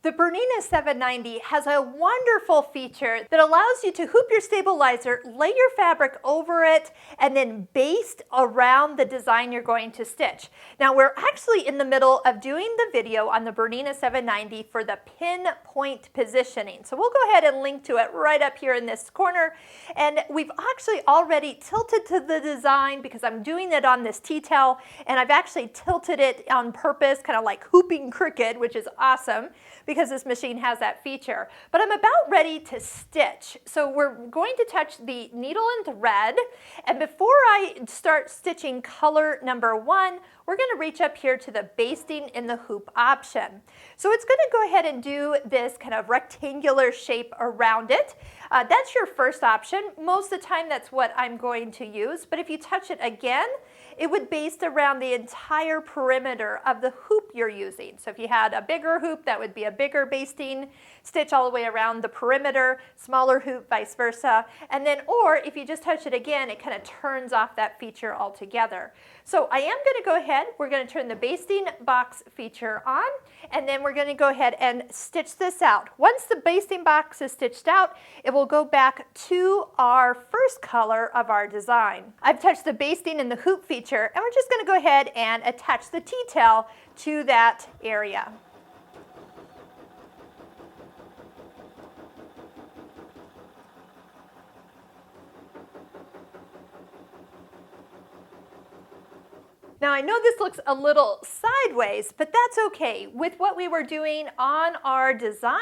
The Bernina 790 has a wonderful feature that allows you to hoop your stabilizer, lay your fabric over it, and then baste around the design you're going to stitch. Now we're actually in the middle of doing the video on the Bernina 790 for the pinpoint positioning. So we'll go ahead and link to it right up here in this corner. And we've actually already tilted to the design because I'm doing it on this tea towel, and I've actually tilted it on purpose, kind of like hooping cricket, which is awesome, because this machine has that feature. But I'm about ready to stitch. So we're going to touch the needle and thread, and before I start stitching color number 1, we're going to reach up here to the basting in the hoop option. So it's going to go ahead and do this kind of rectangular shape around it. That's your first option. Most of the time that's what I'm going to use, but if you touch it again, it would baste around the entire perimeter of the hoop you're using. So if you had a bigger hoop, that would be a bigger basting stitch all the way around the perimeter, smaller hoop, vice versa. And then, or if you just touch it again, it kind of turns off that feature altogether. So I am going to go ahead, we're going to turn the basting box feature on, and then we're going to go ahead and stitch this out. Once the basting box is stitched out, it will go back to our first color of our design. I've touched the basting and the hoop feature, and we're just going to go ahead and attach the tea towel to that area. Now I know this looks a little sideways, but that's okay. With what we were doing on our design,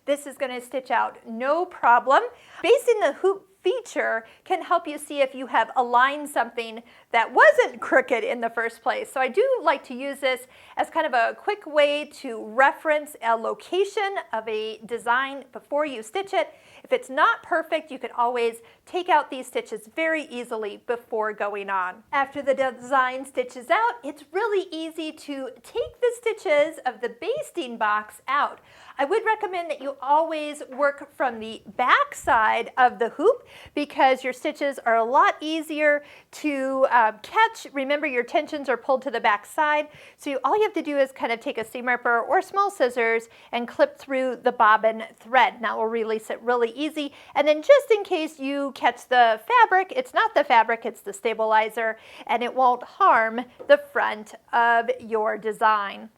this is going to stitch out no problem. Basting the hoop feature can help you see if you have aligned something that wasn't crooked in the first place. So I do like to use this as kind of a quick way to reference a location of a design before you stitch it. If it's not perfect, you can always take out these stitches very easily before going on. After the design stitches out, it's really easy to take the stitches of the basting box out. I would recommend that you always work from the back side of the hoop because your stitches are a lot easier to catch. Remember, your tensions are pulled to the back side, so all you have to do is kind of take a seam ripper or small scissors and clip through the bobbin thread. Now we'll release it really easy, and then just in case you catch the fabric, it's not the fabric, it's the stabilizer, and it won't harm the front of your design.